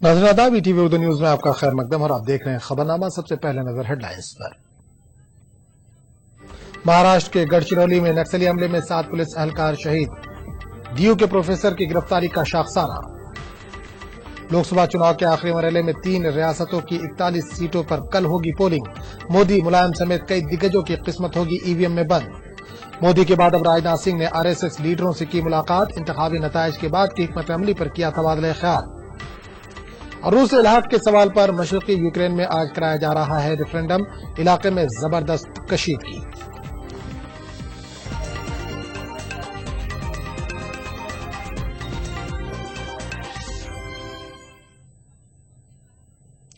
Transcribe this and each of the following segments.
नाज़रीन आदाब, ETV Urdu news में आपका खैर मकदम और आप देख रहे हैं खबरनामा। सबसे पहले नजर हेडलाइंस पर। महाराष्ट्र के गढ़चिरौली में नक्सली हमले में 7 पुलिस एहलकार शहीद। डीयू के प्रोफेसर की गिरफ्तारी का शाखसाना। लोकसभा चुनाव के आखिरी मरहले में 3 रियासतों की 41 सीटों पर कल होगी पोलिंग। मोदी, मुलायम समेत कई दिग्गजों की किस्मत होगी ईवीएम में बंद। मोदी के बाद अब राजनाथ सिंह ने आरएसएस लीडरों से की मुलाकात। इंतखाबी नताइज के बाद की हिकमत अमली पर किया तबादला ख्याल। और रूस इलाहाक के सवाल पर मशरकी यूक्रेन में आज कराया जा रहा है रेफरेंडम। इलाके में जबरदस्त कशीदगी।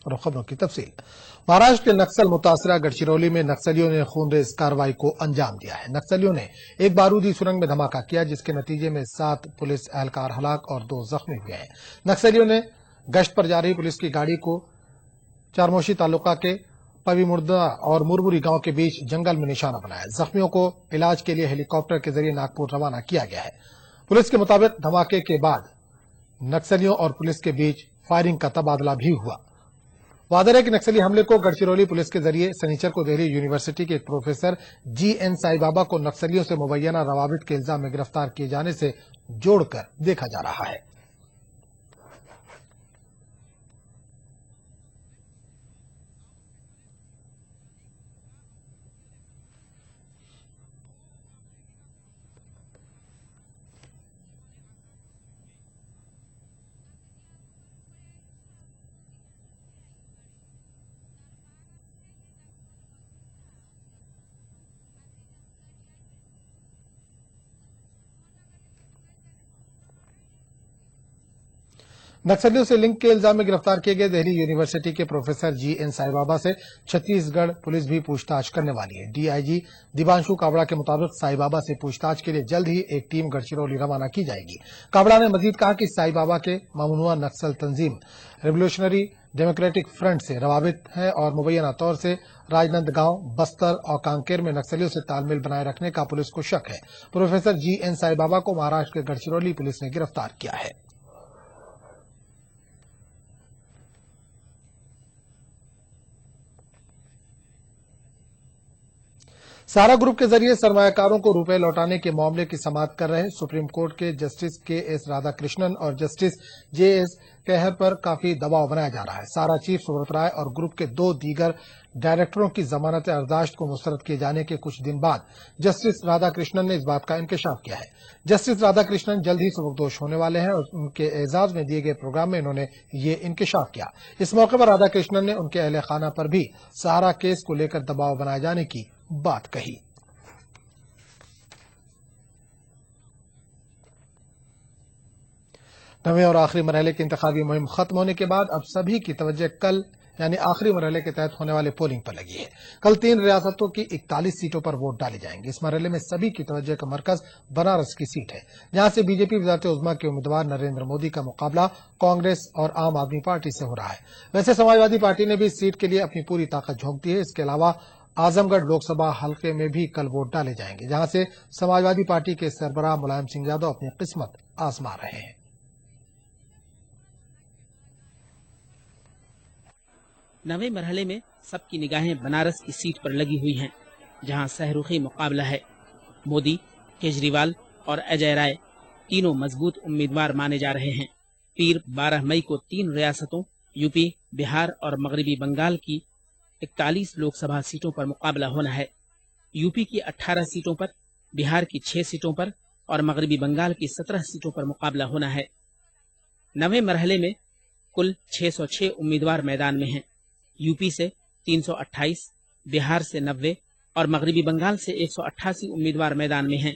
और खबरों की तफसील। महाराष्ट्र के नक्सल मुतासरा गढ़चिरौली में नक्सलियों ने खूनरेज कार्रवाई को अंजाम दिया है। नक्सलियों ने एक बारूदी सुरंग में धमाका किया, जिसके नतीजे में 7 पुलिस एहलकार हलाक और 2 जख्मी हुए हैं। नक्सलियों ने गश्त पर जा रही पुलिस की गाड़ी को चारमोशी तालुका के पवीमुर्दा और मुरमुरी गांव के बीच जंगल में निशाना बनाया। जख्मियों को इलाज के लिए हेलीकॉप्टर के जरिए नागपुर रवाना किया गया है। पुलिस के मुताबिक धमाके के बाद नक्सलियों और पुलिस के बीच फायरिंग का तबादला भी हुआ। वादर है कि नक्सली हमले को गढ़चिरौली पुलिस के जरिए सनीचर को दिल्ली यूनिवर्सिटी के एक प्रोफेसर GN साईबाबा को नक्सलियों से मुबैना रवाबित के इल्जाम में गिरफ्तार किए जाने से जोड़कर देखा जा रहा है। नक्सलियों से लिंक के इल्जाम में गिरफ्तार किए गए दिल्ली यूनिवर्सिटी के प्रोफेसर GN साईबाबा से छत्तीसगढ़ पुलिस भी पूछताछ करने वाली है। डीआईजी दिबांशु काबड़ा के मुताबिक साईबाबा से पूछताछ के लिए जल्द ही एक टीम गढ़चिरौली रवाना की जाएगी। काबड़ा ने मजीद कहा कि साईबाबा के ममनुआ नक्सल तंजीम रेवोल्यूशनरी डेमोक्रेटिक फ्रंट से रवाबित है और मुबैना तौर से राजनांदगांव, बस्तर और कांकेर में नक्सलियों से तालमेल बनाए रखने का पुलिस को शक है। प्रोफेसर GN साईबाबा को महाराष्ट्र के गढ़चिरौली पुलिस ने गिरफ्तार किया है। सारा ग्रुप के जरिए सरमायाकारों को रुपए लौटाने के मामले की समाअत कर रहे सुप्रीम कोर्ट के जस्टिस KS राधाकृष्णन और जस्टिस JS कहर पर काफी दबाव बनाया जा रहा है। सारा चीफ सुब्रत राय और ग्रुप के 2 दीगर डायरेक्टरों की जमानत अर्दाश्त को मुस्तरद किए जाने के कुछ दिन बाद जस्टिस राधाकृष्णन ने इस बात का इंकशाफ किया है। जस्टिस राधाकृष्णन जल्द ही सबकदोश होने वाले हैं और उनके एजाज में दिए गए प्रोग्राम में इन्होंने ये इंकशाफ किया। इस मौके पर राधाकृष्णन ने उनके अहले खाना पर भी सहारा केस को लेकर दबाव बनाए जाने की बात कही। नवे और आखिरी मरहले की इंतखाबी मुहिम खत्म होने के बाद अब सभी की तवज्जो कल यानी आखिरी मरहले के तहत होने वाले पोलिंग पर लगी है। कल 3 रियासतों की 41 सीटों पर वोट डाले जाएंगे। इस मरहले में सभी की तवज्जो का मरकज बनारस की सीट है, जहां से बीजेपी वज़ारत उज़्मा के उम्मीदवार नरेंद्र मोदी का मुकाबला कांग्रेस और आम आदमी पार्टी से हो रहा है। वैसे समाजवादी पार्टी ने भी इस सीट के लिए अपनी पूरी ताकत झोंक दी है। इसके अलावा आजमगढ़ लोकसभा हल्के में भी कल वोट डाले जाएंगे, जहां से समाजवादी पार्टी के सरबराह मुलायम सिंह यादव अपनी किस्मत आजमा रहे हैं। नवे मरहले में सबकी निगाहें बनारस की सीट पर लगी हुई हैं, जहां सहरुखी मुकाबला है। मोदी, केजरीवाल और अजय राय तीनों मजबूत उम्मीदवार माने जा रहे हैं। पीर 12 मई को 3 रियासतों यूपी, बिहार और मगरबी बंगाल की 41 लोकसभा सीटों पर मुकाबला होना है। यूपी की 18 सीटों पर, बिहार की 6 सीटों पर और मगरबी बंगाल की 17 सीटों पर मुकाबला होना है। नवे मरहले में कुल 606 उम्मीदवार मैदान में हैं। यूपी से 328, बिहार से 90 और मगरबी बंगाल से 188 उम्मीदवार मैदान में हैं।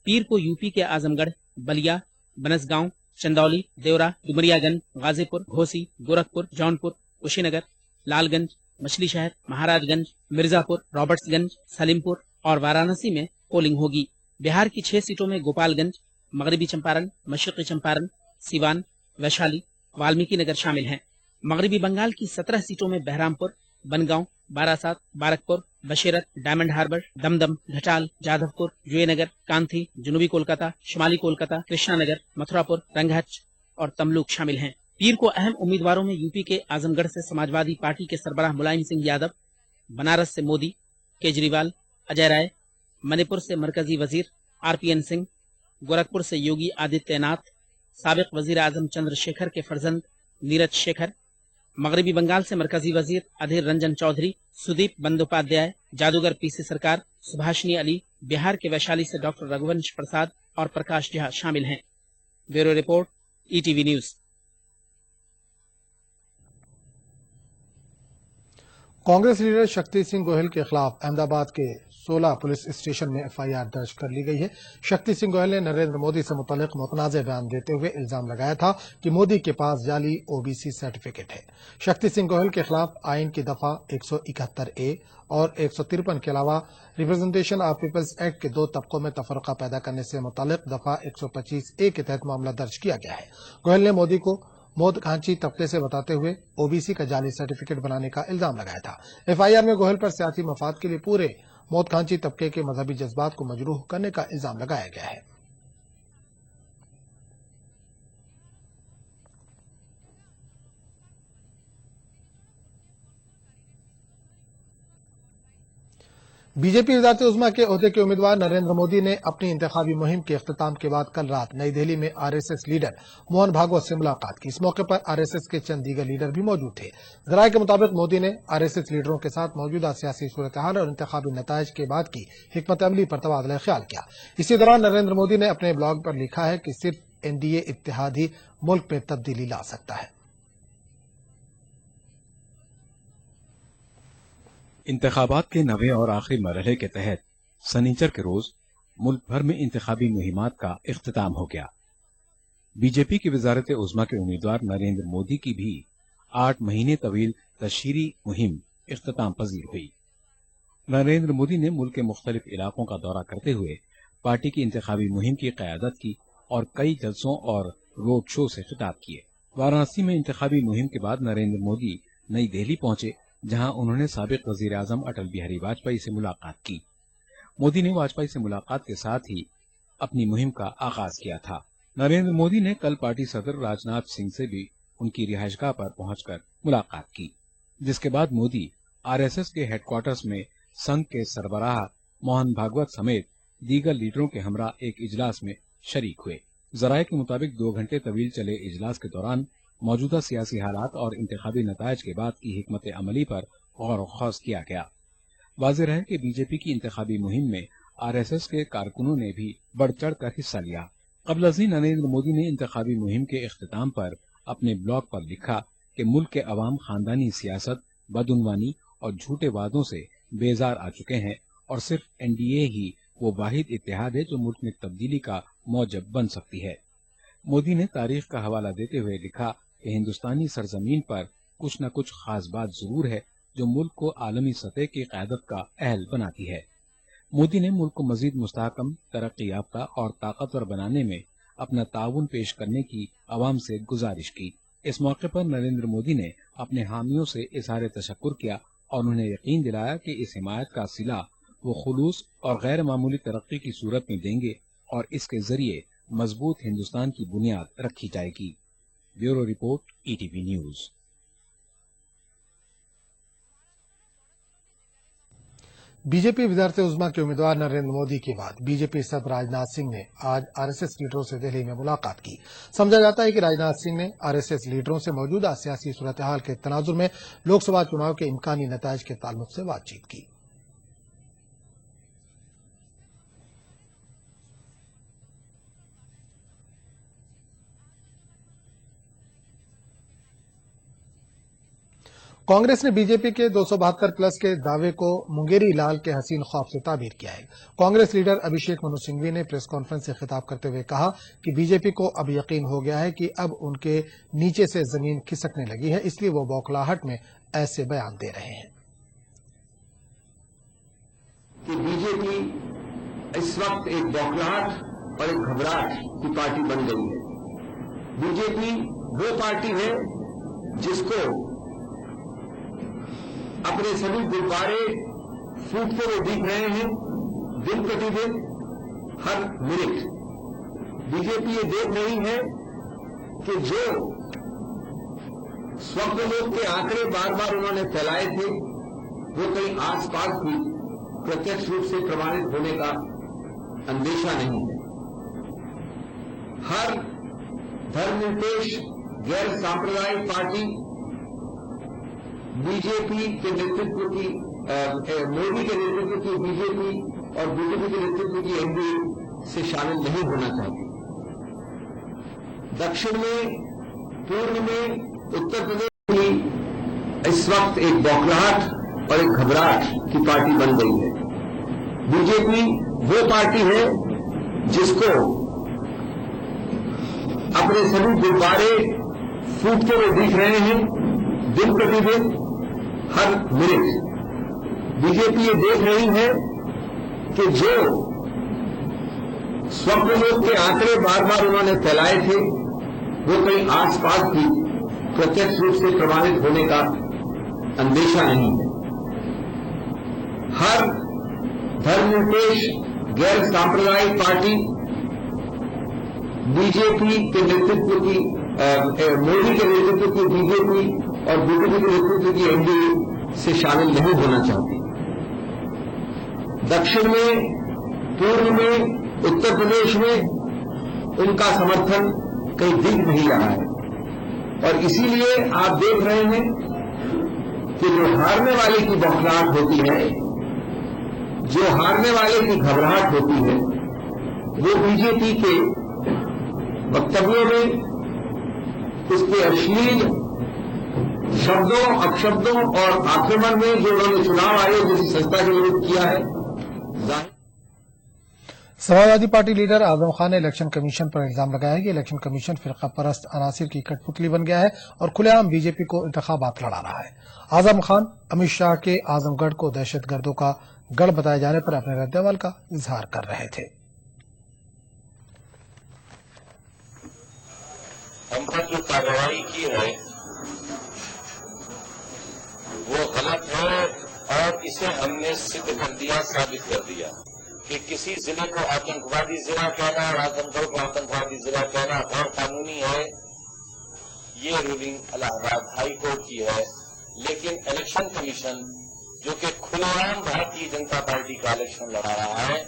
पीर को यूपी के आजमगढ़, बलिया, बनसगांव, चंदौली, देवरा, डुमरियागंज, गाजीपुर, घोसी, गोरखपुर, जौनपुर, कुशीनगर, लालगंज, मछली शहर, महाराजगंज, मिर्जापुर, रॉबर्ट्सगंज, सलीमपुर और वाराणसी में पोलिंग होगी। बिहार की 6 सीटों में गोपालगंज, मगरबी चंपारण, मशरकी चंपारण, सिवान, वैशाली, वाल्मीकि नगर शामिल हैं। मगरबी बंगाल की 17 सीटों में बहरामपुर, बनगांव, बारासात, बारकपुर, बशीरत, डायमंड हार्बर, दमदम, घटाल, जाधवपुर, जयनगर, कांथी, जनूबी कोलकाता, शुमाली कोलकाता, कृष्णानगर, मथुरापुर, रंगहच और तमलुक शामिल हैं। पीर को अहम उम्मीदवारों में यूपी के आजमगढ़ से समाजवादी पार्टी के सरबराह मुलायम सिंह यादव, बनारस से मोदी, केजरीवाल, अजय राय, मणिपुर से मरकजी वजीर आरपीएन सिंह, गोरखपुर से योगी आदित्यनाथ, साबिक वजीर आजम चंद्रशेखर के फर्जंद नीरज शेखर, मगरबी बंगाल से मरकजी वजीर अधीर रंजन चौधरी, सुदीप बंदोपाध्याय, जादूगर पीसी सरकार, सुभाषिनी अली, बिहार के वैशाली से डॉक्टर रघुवंश प्रसाद और प्रकाश झा शामिल हैं। Bureau report, ETV news. Congress leader Shakti Singh Gohil के खिलाफ अहमदाबाद के 16 पुलिस स्टेशन में एफआईआर दर्ज कर ली गई है। शक्ति सिंह गोहिल ने नरेंद्र मोदी से मुतालिक मुतनाज़ बयान देते हुए इल्जाम लगाया था कि मोदी के पास जाली ओबीसी सर्टिफिकेट है। शक्ति सिंह गोहिल के खिलाफ आइन की दफा 171A और 153 के अलावा रिप्रेजेंटेशन ऑफ पीपल्स एक्ट के 2 तबकों में तफरका पैदा करने से मुतालिक दफा 125A के तहत मामला दर्ज किया गया है। गोहिल ने मोदी को मौत खांची तबके से बताते हुए ओबीसी का जाली सर्टिफिकेट बनाने का इल्जाम लगाया था। एफआईआर में गोहिल पर सियासी मफाद के लिए पूरे मौत खांची तबके के मजहबी जज्बात को मजरूह करने का इल्जाम लगाया गया है। बीजेपी वज़ारत उज़्मा के ओहदे के उम्मीदवार नरेंद्र मोदी ने अपनी इंतखाबी मुहिम के इख्तिताम के बाद कल रात नई दिल्ली में आरएसएस लीडर मोहन भागवत से मुलाकात की। इस मौके पर आरएसएस के चंद दीगर लीडर भी मौजूद थे। जराये के मुताबिक मोदी ने आरएसएस लीडरों के साथ मौजूदा सियासी सूरत हाल और इंतखाबी नताइज के बाद की हिकमत अमली पर तबादला ख्याल किया। इसी दौरान नरेंद्र मोदी ने अपने ब्लॉग पर लिखा है कि सिर्फ एनडीए इत्तेहाद ही मुल्क में तब्दीली ला सकता है। इंतखाबात के 9वें और आखिरी मरहले के तहत सनीचर के रोज मुल्क भर में इंतखाबी मुहिमात का इख्तिताम हो गया। बीजेपी की वजारत उज़्मा के उम्मीदवार नरेंद्र मोदी की भी 8 महीने तवील तशहीरी मुहिम इख्तिताम पजीर हुई। नरेंद्र मोदी ने मुल्क के मुख्तलिफ इलाकों का दौरा करते हुए पार्टी की इंतखाबी मुहिम की क़यादत की और कई जलसों और रोड शो से खिताब किए। वाराणसी में इंतखाबी मुहिम के बाद नरेंद्र मोदी नई दिल्ली पहुंचे, जहां उन्होंने साबिक वजीर आजम अटल बिहारी वाजपेयी से मुलाकात की। मोदी ने वाजपेयी से मुलाकात के साथ ही अपनी मुहिम का आगाज किया था। नरेंद्र मोदी ने कल पार्टी सदर राजनाथ सिंह से भी उनकी रिहायशगाह पर पहुंचकर मुलाकात की, जिसके बाद मोदी आरएसएस के हेडक्वार्टर्स में संघ के सरबराह मोहन भागवत समेत दीगर लीडरों के हमरा एक इजलास में शरीक हुए। जराये के मुताबिक 2 घंटे तवील चले इजलास के दौरान मौजूदा सियासी हालात और इंतखाबी नताइज के बाद की हिकमत अमली पर गौर खौज किया गया। वाज़ेह है कि बीजेपी की इंतखाबी मुहिम में आरएसएस के कारकुनों ने भी बढ़ चढ़ कर हिस्सा लिया। क़ब्ल नरेंद्र मोदी ने इंतखाबी मुहिम के इख्तिताम पर अपने ब्लॉग पर लिखा कि मुल्क के अवाम खानदानी सियासत, बदउनवानी और झूठे वादों से बेजार आ चुके हैं और सिर्फ एनडीए ही वो वाहिद इत्तेहाद है जो मुल्क में तब्दीली का मौजब बन सकती है। मोदी ने तारीख का हवाला देते हुए लिखा कि हिंदुस्तानी सरजमीन पर कुछ न कुछ खास बात जरूर है जो मुल्क को आलमी सतह की क़यादत का अहल बनाती है। मोदी ने मुल्क को मजीद मुस्तहकम, तरक्की याफ्ता और ताकतवर बनाने में अपना ताउन पेश करने की अवाम से गुजारिश की। इस मौके पर नरेंद्र मोदी ने अपने हामियों से इज़हार तशक्कुर किया और उन्हें यकीन दिलाया कि इस हिमायत का सिला वो खुलूस और गैर मामूली तरक्की की सूरत में देंगे और इसके जरिए मजबूत हिंदुस्तान की बुनियाद रखी जाएगी। Bureau report, ETV news. BJP वज़ारत उज़्मा के उम्मीदवार नरेंद्र मोदी के बाद बीजेपी सदर राजनाथ सिंह ने आज आरएसएस लीडरों से दिल्ली में मुलाकात की। समझा जाता है कि राजनाथ सिंह ने आरएसएस लीडरों से मौजूदा सियासी सूरत हाल के तनाजुर में लोकसभा चुनाव के इम्कानी नताइज के ताल्लुक से बातचीत की। कांग्रेस ने बीजेपी के 272 प्लस के दावे को मुंगेरी लाल के हसीन ख्वाब से ताबीर किया है। कांग्रेस लीडर अभिषेक मनु सिंघवी ने प्रेस कॉन्फ्रेंस से खिताब करते हुए कहा कि बीजेपी को अब यकीन हो गया है कि अब उनके नीचे से जमीन खिसकने लगी है, इसलिए वो बौखलाहट में ऐसे बयान दे रहे हैं कि बीजेपी इस वक्त एक बौखलाहट और एक घबराहट की पार्टी बन गई है। बीजेपी वो पार्टी है जिसको अपने सभी गुब्बारे फूटते हुए दिख रहे हैं दिन प्रतिदिन, हर मिनट। बीजेपी ये देख रही है कि जो स्वप्नलोक के आंकड़े बार बार उन्होंने फैलाए थे वो कहीं आसपास भी प्रत्यक्ष रूप से प्रमाणित होने का अंदेशा नहीं है। हर धर्मनिरपेक्ष गैर सांप्रदायिक पार्टी बीजेपी के नेतृत्व की मोदी के नेतृत्व की बीजेपी और बीजेपी के नेतृत्व की एनडीए से शामिल नहीं होना चाहती। दक्षिण में, पूर्व में, उत्तर प्रदेश की इस वक्त एक बौखलाहट और एक घबराहट की पार्टी बन गई है। बीजेपी वो पार्टी है जिसको अपने सभी गुब्बारे फूटते हुए दिख रहे हैं दिन प्रतिदिन, हर मिनट। बीजेपी ये देख रही है कि जो स्वप्नलोक के आंकड़े बार बार उन्होंने फैलाए थे वो कहीं आसपास भी प्रत्यक्ष रूप से प्रमाणित होने का अंदेशा नहीं है। हर धर्मनिरपेक्ष गैर सांप्रदायिक पार्टी बीजेपी के नेतृत्व की मोदी के नेतृत्व की बीजेपी और बीजेपी के नेतृत्व की एनडीए से शामिल नहीं होना चाहती। दक्षिण में, पूर्व में, उत्तर प्रदेश में उनका समर्थन कहीं दिख नहीं रहा है और इसीलिए आप देख रहे हैं कि जो हारने वाले की बौखलाहट होती है, जो हारने वाले की घबराहट होती है, वो बीजेपी के वक्तव्यों में उसके अश्लील शब्दों, अपशब्दों और आक्रमण में जो उन्होंने चुनाव आयोग जैसी संस्था के विरुद्ध किया है। समाजवादी पार्टी लीडर आजम खान ने इलेक्शन कमीशन पर इल्जाम लगाया है कि इलेक्शन कमीशन फिरका परस्त अनासिर की कठपुतली बन गया है और खुलेआम बीजेपी को इंतखाबात लड़ा रहा है। आजम खान अमित शाह के आजमगढ़ को दहशतगर्दों का गढ़ बताए जाने पर अपने रद्देअमल का इजहार कर रहे थे। हम पर जो कार्रवाई की है वो गलत है और इसे हमने सिद्ध कर दिया, साबित कर दिया कि किसी जिले को आतंकवादी जिला कहना और आजमगढ़ को आतंकवादी जिला कहना गैर कानूनी है। ये रूलिंग इलाहाबाद हाई कोर्ट की है, लेकिन इलेक्शन कमीशन जो कि खुलेआम भारतीय जनता पार्टी का इलेक्शन लड़ा रहा है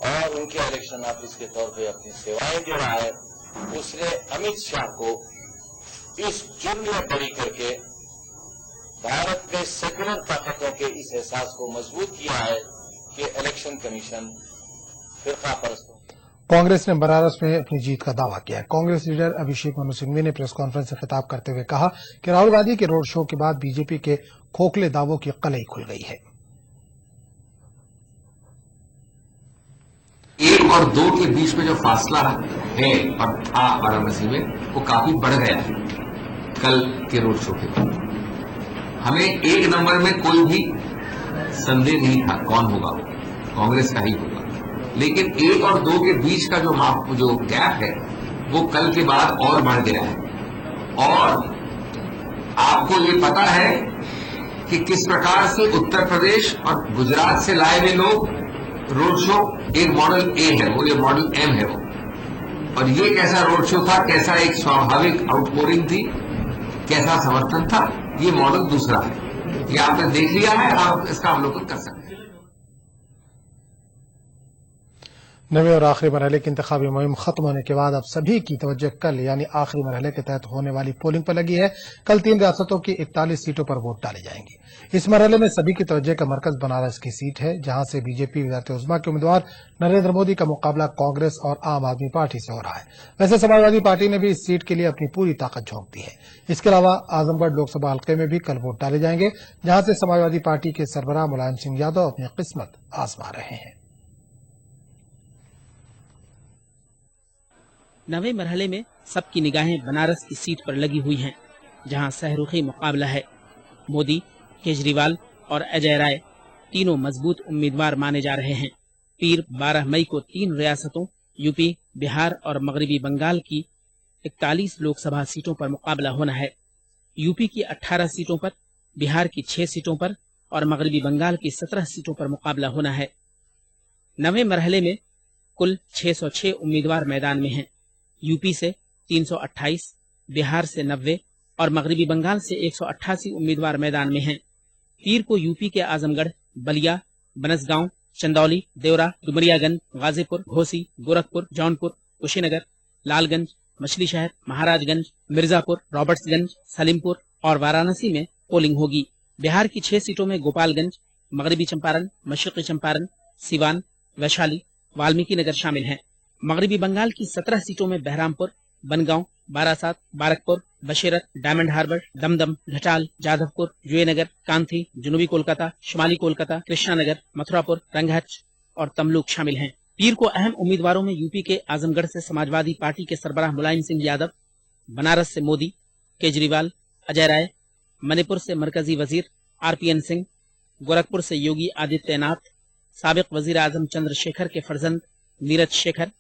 और उनके इलेक्शन ऑफिस के तौर पे अपनी सेवाएं दे रहा है, उसने अमित शाह को इस जुर्म में बरी करके भारत में सेकुलर ताकतों के इस एहसास को मजबूत किया है कि इलेक्शन कमीशन फिरका परस्तों। कांग्रेस ने बनारस में अपनी जीत का दावा किया है। कांग्रेस लीडर अभिषेक मनु सिंघवी ने प्रेस कॉन्फ्रेंस से खिताब करते हुए कहा कि राहुल गांधी के रोड शो के बाद बीजेपी के खोखले दावों की कलई खुल गई है। 1 और 2 के बीच में जो फासला है और था वाराणसी में, वो काफी बढ़ गया है कल के रोड शो के बाद। हमें 1 नंबर में कोई भी संदेह नहीं था कौन होगा, कांग्रेस का ही होगा, लेकिन 1 और 2 के बीच का जो गैप है वो कल के बाद और बढ़ गया है। और आपको ये पता है कि किस प्रकार से उत्तर प्रदेश और गुजरात से लाए हुए लोग रोड शो, एक मॉडल ए है वो, ये मॉडल एम है वो, और ये कैसा रोड शो था, कैसा एक स्वाभाविक आउटपोरिंग थी, कैसा समर्थन था, ये मॉडल दूसरा है। ये आपने देख लिया है, आप इसका अवलोकन कर सकते हैं। नवे और आखिरी मरहले की इंतखाबी मुहिम खत्म होने के बाद अब सभी की तवज्जो कल यानी आखिरी मरहले के तहत होने वाली पोलिंग पर लगी है। कल 3 रियासतों की 41 सीटों पर वोट डाले जाएंगे। इस मरहले में सभी की तवज्जो का मरकज बनारस की सीट है, जहां से बीजेपी वज़ारत उज़्मा के उम्मीदवार नरेंद्र मोदी का मुकाबला कांग्रेस और आम आदमी पार्टी से हो रहा है। वैसे समाजवादी पार्टी ने भी इस सीट के लिए अपनी पूरी ताकत झोंक दी है। इसके अलावा आजमगढ़ लोकसभा हल्के में भी कल वोट डाले जाएंगे, जहां से समाजवादी पार्टी के सरबराह मुलायम सिंह यादव अपनी किस्मत आजमा रहे हैं। नवे मरहले में सबकी निगाहें बनारस की सीट पर लगी हुई हैं, जहां सहरुखी मुकाबला है। मोदी, केजरीवाल और अजय राय तीनों मजबूत उम्मीदवार माने जा रहे हैं। पीर 12 मई को 3 रियासतों यूपी, बिहार और मगरबी बंगाल की 41 लोकसभा सीटों पर मुकाबला होना है। यूपी की 18 सीटों पर, बिहार की 6 सीटों पर और मगरबी बंगाल की 17 सीटों पर मुकाबला होना है। 9वें मरहले में कुल 606 उम्मीदवार मैदान में हैं। यूपी से 328, बिहार से 90 और मगरबी बंगाल से 188 उम्मीदवार मैदान में हैं। पीर को यूपी के आजमगढ़, बलिया, बनसगांव, चंदौली, देवरा, डुमरियागंज, गाजीपुर, घोसी, गोरखपुर, जौनपुर, कुशीनगर, लालगंज, मछली शहर, महाराजगंज, मिर्जापुर, रॉबर्ट्सगंज, सलीमपुर और वाराणसी में पोलिंग होगी। बिहार की 6 सीटों में गोपालगंज, मगरबी चंपारण, मशरकी चंपारण, सिवान, वैशाली, वाल्मीकि नगर शामिल हैं। मगरबी बंगाल की 17 सीटों में बहरामपुर, बनगांव, बारासात, बारकपुर, बशीरत, डायमंड हार्बर, दमदम, घटाल, जाधवपुर, जुएनगर, कांथी, जनूबी कोलकाता, शुमाली कोलकाता, कृष्णानगर, मथुरापुर, रंगहच और तमलुक शामिल हैं। पीर को अहम उम्मीदवारों में यूपी के आजमगढ़ से समाजवादी पार्टी के सरबराह मुलायम सिंह यादव, बनारस से मोदी, केजरीवाल, अजय राय, मणिपुर से मरकजी वजीर आरपीएन सिंह, गोरखपुर से योगी आदित्यनाथ, साबिक वजीर आजम चंद्रशेखर के फर्जंद नीरज शेखर,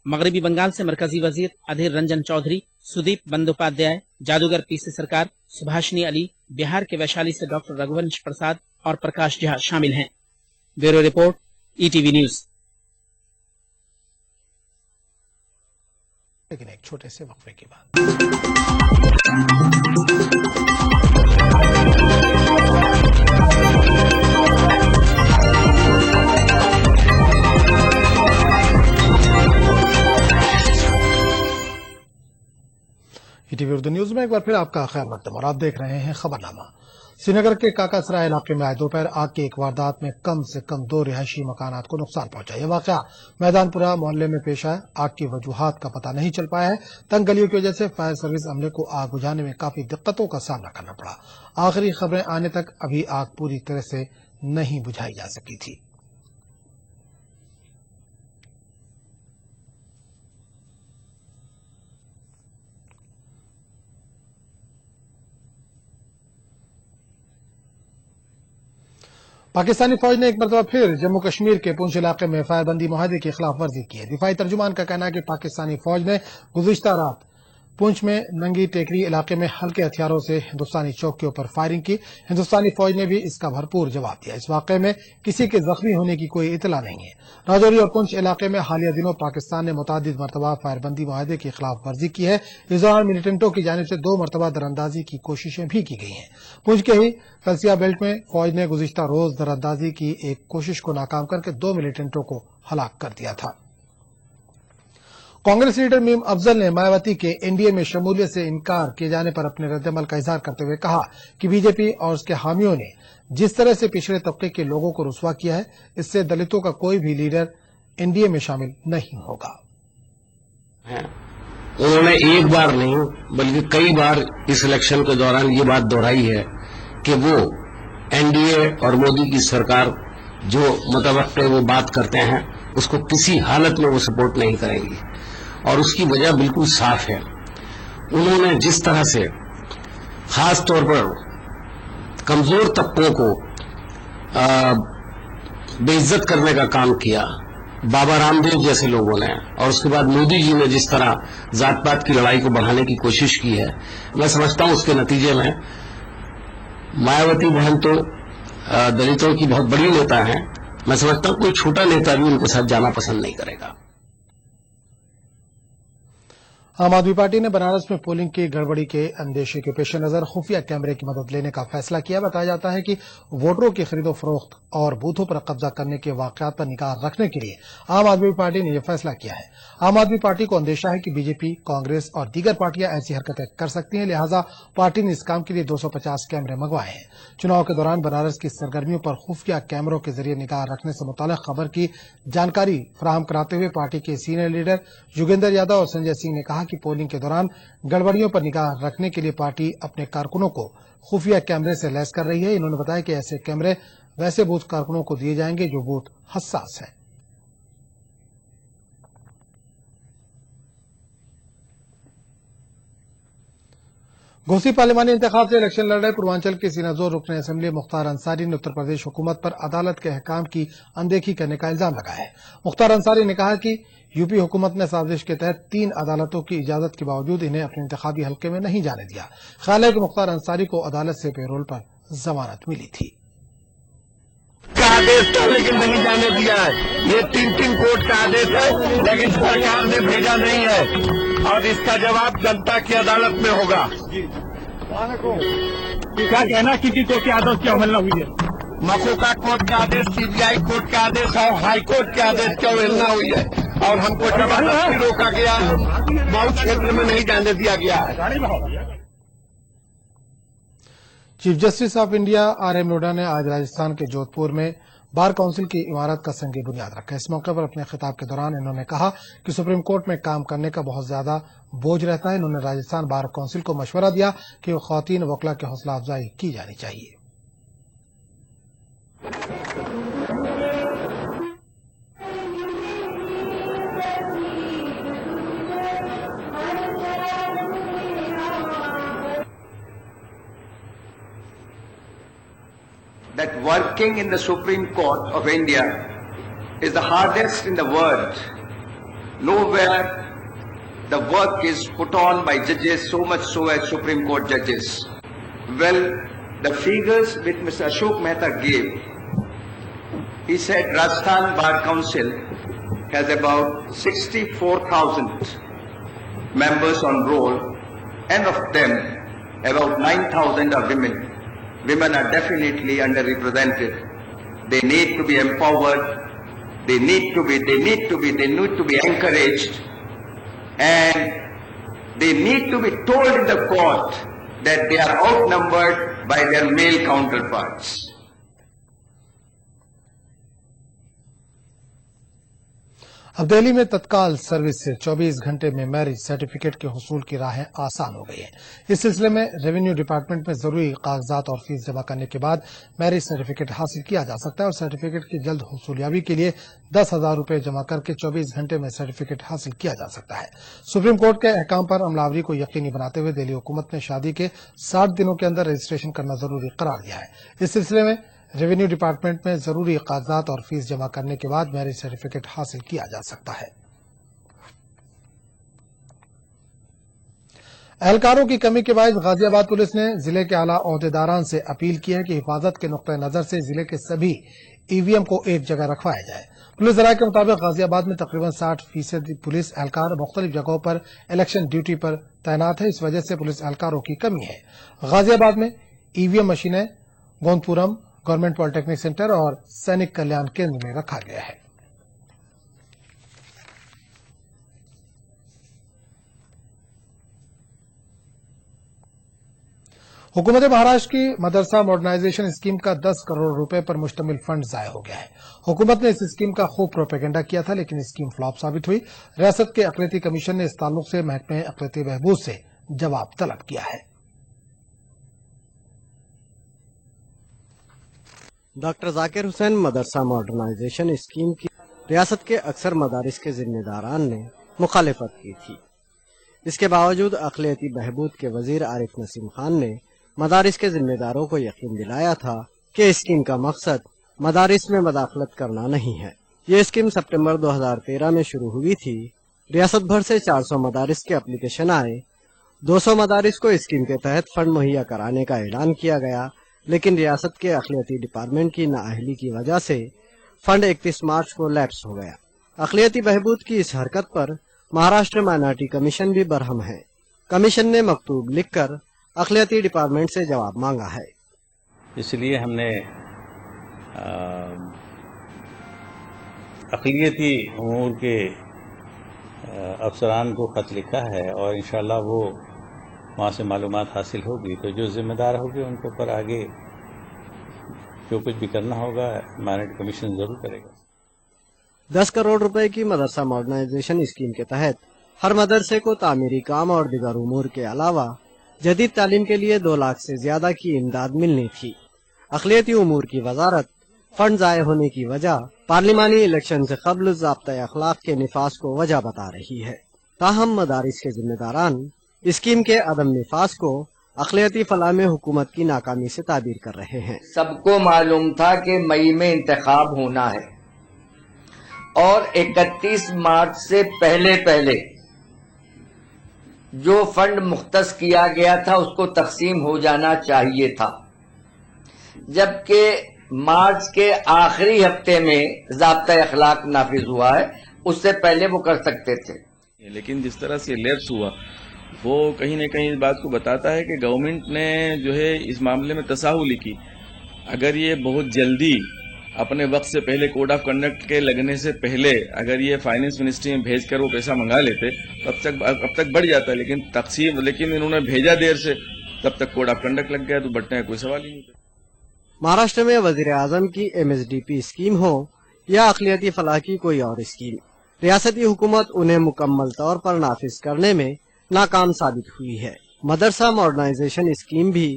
मगरबी बंगाल से मरकजी वजीर अधीर रंजन चौधरी, सुदीप बंदोपाध्याय, जादूगर पीसी सरकार, सुभाषिनी अली, बिहार के वैशाली से डॉक्टर रघुवंश प्रसाद और प्रकाश झा शामिल हैं। Bureau report, ETV news. लेकिन एक छोटे से वक्फे के बाद ईटीवी उर्दू न्यूज में एक बार फिर आपका खैर मकदम और आप देख रहे हैं खबरनामा। श्रीनगर के काकासराय इलाके में आज दोपहर आग की एक वारदात में कम से कम 2 रिहायशी मकानात को नुकसान पहुंचा। यह वाकया मैदानपुरा मोहल्ले में पेश आया। आग की वजूहात का पता नहीं चल पाया है। तंग गलियों की वजह से फायर सर्विस अमले को आग बुझाने में काफी दिक्कतों का सामना करना पड़ा। आखिरी खबरें आने तक अभी आग पूरी तरह से नहीं बुझाई जा सकी थी। पाकिस्तानी फौज ने एक मरतबा फिर जम्मू कश्मीर के पुंछ इलाके में फायरबंदी मुआहदे की खिलाफ वर्जी की है। दिफाई तर्जुमान का कहना है कि पाकिस्तानी फौज ने गुज़िश्ता रात पुंछ में नंगी टेकरी इलाके में हल्के हथियारों से हिंदुस्तानी चौकियों पर फायरिंग की। हिंदुस्तानी फौज ने भी इसका भरपूर जवाब दिया। इस वाकये में किसी के जख्मी होने की कोई इतला नहीं है। राजौरी और पुंछ इलाके में हालिया दिनों पाकिस्तान ने मुतअद्दिद मरतबा फायरबंदी मुआहदे की खिलाफ वर्जी की है। इस दौरान मिलिटेंटों की जानिब से 2 मरतबा दरअंदाजी की कोशिशें भी की गई हैं। पुंछ के ही कलसिया बेल्ट में फौज ने गुज़िश्ता रोज दरअंदाजी की एक कोशिश को नाकाम करके 2 मिलिटेंटों को हलाक कर दिया था। कांग्रेस लीडर मीम अफजल ने मायावती के एनडीए में शमूलियत से इनकार किए जाने पर अपने रद्दअमल का इजहार करते हुए कहा कि बीजेपी और उसके हामियों ने जिस तरह से पिछड़े तबके के लोगों को रुस्वा किया है, इससे दलितों का कोई भी लीडर एनडीए में शामिल नहीं होगा। उन्होंने एक बार नहीं बल्कि कई बार इस इलेक्शन के दौरान ये बात दोहराई है कि वो एनडीए और मोदी की सरकार जो मुतवक्के वो बात करते हैं उसको किसी हालत में वो सपोर्ट नहीं करेंगी और उसकी वजह बिल्कुल साफ है। उन्होंने जिस तरह से खास तौर पर कमजोर तबकों को बेइज्जत करने का काम किया, बाबा रामदेव जैसे लोगों ने, और उसके बाद मोदी जी ने जिस तरह जात पात की लड़ाई को बढ़ाने की कोशिश की है, मैं समझता हूं उसके नतीजे में मायावती बहन तो दलितों की बहुत बड़ी नेता है। मैं समझता हूं कोई छोटा नेता भी उनके साथ जाना पसंद नहीं करेगा। आम आदमी पार्टी ने बनारस में पोलिंग की गड़बड़ी के अंदेशे के पेश नजर खुफिया कैमरे की मदद लेने का फैसला किया। बताया जाता है कि वोटरों की खरीदो फरोख्त और बूथों पर कब्जा करने के वाकयात पर निगाह रखने के लिए आम आदमी पार्टी ने यह फैसला किया है। आम आदमी पार्टी को अंदेशा है कि बीजेपी, कांग्रेस और दीगर पार्टियां ऐसी हरकतें कर सकती हैं, लिहाजा पार्टी ने इस काम के लिए 250 कैमरे मंगवाए हैं। चुनाव के दौरान बनारस की सरगर्मियों पर खुफिया कैमरों के जरिए निगाह रखने से मुताल्लिक खबर की जानकारी फराहम कराते हुए पार्टी के सीनियर लीडर योगेंद्र यादव और संजय सिंह ने कहा कि पोलिंग के दौरान गड़बड़ियों पर निगाह रखने के लिए पार्टी अपने कारकुनों को खुफिया कैमरे से लैस कर रही है। इन्होंने बताया कि ऐसे कैमरे वैसे बूथ कारकुनों को दिए जाएंगे जो बूथ हसास है। घोसी पार्लिमानी इंतखाब से इलेक्शन लड़ रहे पूर्वांचल के सीनाजोर रुकन असेंबली मुख्तार अंसारी ने उत्तर प्रदेश हुकूमत पर अदालत के अहकाम की अनदेखी करने का इल्जाम लगाया है। मुख्तार अंसारी ने कहा कि यूपी हुकूमत ने साजिश के तहत 3 अदालतों की इजाजत के बावजूद इन्हें अपने इंतखाबी हल्के में नहीं जाने दिया। ख्याल है कि मुख्तार अंसारी को अदालत से पेरोल पर जमानत मिली थी। आदेश था लेकिन नहीं जाने दिया है। ये 3 कोर्ट का आदेश है लेकिन सरकार ने भेजा नहीं है और इसका जवाब जनता की अदालत में होगा। क्या कहना किसी कोर्ट के आदेश की अवहेलना हुई है? मकोका कोर्ट का आदेश, सीबीआई कोर्ट का आदेश और हाई कोर्ट के आदेश की अवहेलना हुई है और हमको जबरदस्ती रोका गया है। बहुत क्षेत्र में नहीं जाने दिया गया है। Chief justice of India R M. Lodha ने आज राजस्थान के जोधपुर में बार काउंसिल की इमारत का संगी बुनियाद रखा। इस मौके पर अपने खिताब के दौरान इन्होंने कहा कि सुप्रीम कोर्ट में काम करने का बहुत ज्यादा बोझ रहता है। इन्होंने राजस्थान बार काउंसिल को मशवरा दिया कि ख्वातीन वकला की हौसला अफजाई की जानी चाहिए। That working in the Supreme Court of India is the hardest in the world. Nowhere the work is put on by judges so much so as Supreme Court judges. Well, the figures which Mr. Ashok Mehta gave, he said Rajasthan Bar Council has about 64,000 members on roll, and of them about 9,000 are women. Women are definitely underrepresented. They need to be empowered. They need to be encouraged, and they need to be told in the court that they are outnumbered by their male counterparts. अब दिल्ली में तत्काल service से 24 घंटे में marriage certificate के हुसूल की राहें आसान हो गई हैं। इस सिलसिले में रेवेन्यू डिपार्टमेंट में जरूरी कागजात और फीस जमा करने के बाद मैरिज सर्टिफिकेट हासिल किया जा सकता है और सर्टिफिकेट की जल्द हुसूलियाबी के लिए 10,000 रुपए जमा करके 24 घंटे में सर्टिफिकेट हासिल किया जा सकता है। सुप्रीम कोर्ट के अहकाम पर अमलावरी को यकीनी बनाते हुए दिल्ली हुकूमत ने शादी के 60 दिनों के अंदर रजिस्ट्रेशन करना जरूरी करार दिया है। इस सिलसिले में रेवेन्यू डिपार्टमेंट में जरूरी कागजात और फीस जमा करने के बाद मैरिज सर्टिफिकेट हासिल किया जा सकता है। एहलकारों की कमी के बायस गाजियाबाद पुलिस ने जिले के आला ओहदेदारान से अपील की है कि हिफाजत के नुक्ते नजर से जिले के सभी ईवीएम को एक जगह रखवाया जाए। पुलिस जराये के मुताबिक गाजियाबाद में तकरीबन 60% पुलिस एहलकार मुख्तलिफ जगहों पर इलेक्शन ड्यूटी पर तैनात है। इस वजह से पुलिस एहलकारों की कमी है। गाजियाबाद में ईवीएम मशीनें गोंदपुरम गवर्नमेंट पॉलिटेक्निक सेंटर और सैनिक कल्याण केंद्र में रखा गया है। हुकूमत महाराष्ट्र की मदरसा मॉडर्नाइजेशन स्कीम का 10 करोड़ रुपए पर मुश्तमिल फंड जाया हो गया है। हुकूमत ने इस स्कीम का खूब प्रोपेगेंडा किया था, लेकिन स्कीम फ्लॉप साबित हुई। रियासत के अक़लियती कमीशन ने इस ताल्लुक से महकमे अक़लियती बहबूद से जवाब तलब किया है। डॉक्टर जाकिर हुसैन मदरसा मॉडर्नाइजेशन स्कीम की रियासत के अक्सर मदारिस के जिम्मेदारान ने मुखालिफत की थी। इसके बावजूद अक़लियती बहबूद के वजीर आरिफ नसीम खान ने मदारिस के जिम्मेदारों को यकीन दिलाया था कि स्कीम का मकसद मदारिस में मदाखलत करना नहीं है। ये स्कीम सितंबर 2013 में शुरू हुई थी। रियासत भर से 400 मदारिस के एप्लीकेशन आए। 200 मदारिस को स्कीम के तहत फंड मुहैया कराने का ऐलान किया गया, लेकिन रियासत के अक़लियती डिपार्टमेंट की नाअहली की वजह से फंड 31 मार्च को लैप्स हो गया। अक़लियती बहबूद की इस हरकत पर महाराष्ट्र माइनॉरिटी कमीशन भी बरहम है। कमीशन ने मकतूब लिखकर अक़लियती डिपार्टमेंट से जवाब मांगा है। इसलिए हमने अक़लियती उमूर के अफसरान को ख़त लिखा है और इंशाअल्लाह वो वहाँ से मालूमात हासिल होगी तो जो जिम्मेदार होंगे उनके ऊपर आगे जो कुछ भी करना होगा माइनॉरिटी कमीशन जरूर करेगा। 10 करोड़ रुपए की मदरसा मॉडर्नाइजेशन स्कीम के तहत हर मदरसे को तामीरी काम और दिगर उमूर के अलावा जदीद तालीम के लिए 2 लाख से ज्यादा की इमदाद मिलनी थी। अक़लियती उमूर की वजारत फंड ज़ाय होने की वजह पार्लिमानी इलेक्शन से क़ब्ल ज़ाब्ता अखलाक के निफाज को वजह बता रही है। ताहम मदारिस के जिम्मेदारान स्कीम के अदम निफाज को اقلیتی فلاح میں حکومت کی ناکامی سے تعبیر کر رہے ہیں۔ سب کو معلوم تھا کہ مئی میں انتخاب ہونا ہے اور 31 مارچ سے پہلے جو فنڈ مختص کیا گیا تھا اس کو تقسیم ہو جانا چاہیے تھا، جبکہ مارچ کے آخری ہفتے میں ضابطۂ اخلاق نافذ ہوا ہے، اس سے پہلے وہ کر سکتے تھے۔ لیکن جس طرح سے لیپس ہوا وہ کہیں نہ کہیں اس بات کو بتاتا ہے کہ گورنمنٹ نے جو ہے اس معاملے میں تساہلی کی۔ اگر یہ بہت جلدی اپنے وقت سے پہلے کوڈ آف کنڈکٹ کے لگنے سے پہلے اگر یہ فائنانس منسٹری میں بھیج کر وہ پیسہ منگا لیتے اب تک بڑھ جاتا، لیکن انہوں نے بھیجا دیر سے، تب تک کوڈ آف کنڈکٹ لگ گیا تو بٹنے کا کوئی سوال ہی نہیں۔ مہاراشٹر میں وزیر اعظم کی MSDP اسکیم ہو یا اقلیتی فلاح کی کوئی اور اسکیم، ریاستی حکومت انہیں مکمل طور پر نافذ کرنے میں ناکام ثابت ہوئی ہے۔ مدرسہ ماڈرنائزیشن اسکیم بھی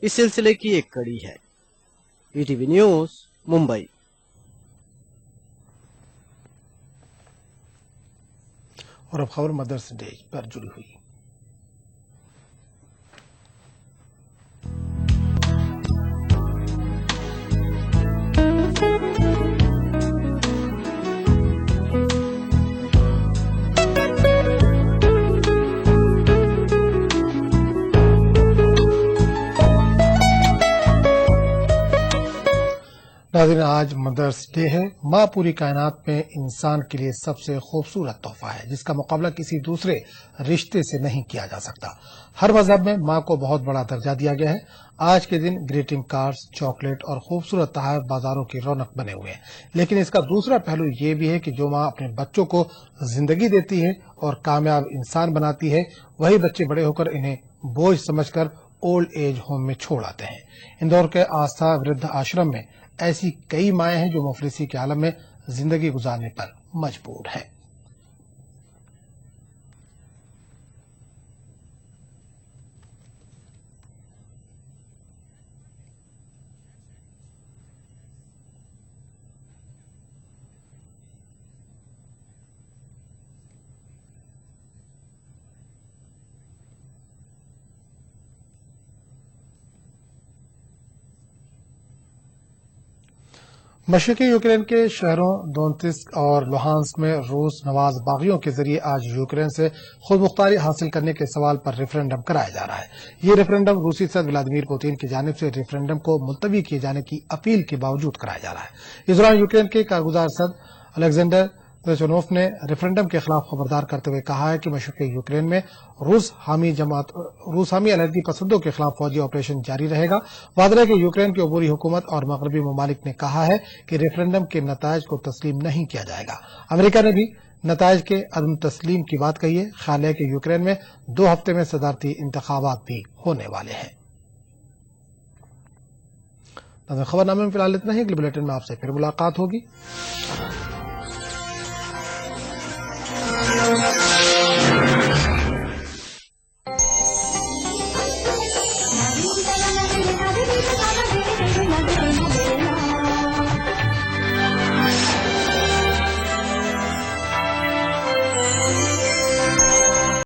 اس سلسلے کی ایک کڑی ہے۔ ETV news Mumbai. اور اب خبر مدرس ڈے پر جڑی ہوئی۔ ناظرین، آج مدرس ڈے ہے۔ ماں پوری کائنات میں انسان کے لیے سب سے خوبصورت تحفہ ہے جس کا مقابلہ کسی دوسرے رشتے سے نہیں کیا جا سکتا۔ ہر مذہب میں ماں کو بہت بڑا درجہ دیا گیا ہے۔ آج کے دن گریٹنگ کارڈز، چاکلیٹ اور خوبصورت تحائف بازاروں کی رونق بنے ہوئے ہیں، لیکن اس کا دوسرا پہلو یہ بھی ہے کہ جو ماں اپنے بچوں کو زندگی دیتی ہے اور کامیاب انسان بناتی ہے، وہی بچے بڑے ہو کر انہیں بوجھ سمجھ کر اولڈ ایج ہوم میں چھوڑ آتے ہیں۔ اندور کے آستھا وردھ آشرم میں ایسی کئی مائیں ہیں جو مفلسی کے عالم میں زندگی گزارنے پر مجبور ہیں۔ مشرقی یوکرین کے شہروں دونتسک اور لوہانسک میں روس نواز باغیوں کے ذریعے آج یوکرین سے خود مختاری حاصل کرنے کے سوال پر ریفرنڈم کرایا جا رہا ہے۔ یہ ریفرنڈم روسی صدر ولادیمیر پوتین کی جانب سے ریفرنڈم کو ملتوی کیے جانے کی اپیل کے باوجود کرایا جا رہا ہے۔ اس دوران یوکرین کے کارگزار صدر الیگزینڈر پریچونوف نے ریفرنڈم کے خلاف خبردار کرتے ہوئے کہا ہے کہ مشرقی یوکرین میں روس حامی علیحدگی پسندوں کے خلاف فوجی آپریشن جاری رہے گا۔ واضح ہے کہ یوکرین کی عبوری حکومت اور مغربی ممالک نے کہا ہے کہ ریفرنڈم کے نتائج کو تسلیم نہیں کیا جائے گا۔ امریکہ نے بھی نتائج کے عدم تسلیم کی بات کہی ہے۔ خیال ہے کہ یوکرین میں 2 ہفتے میں صدارتی انتخابات بھی ہونے والے ہیں۔ خبرنامے میں فی الحال اتنا ہی، اگلے بلیٹن میں آپ سے پھر ملاقات ہوگی۔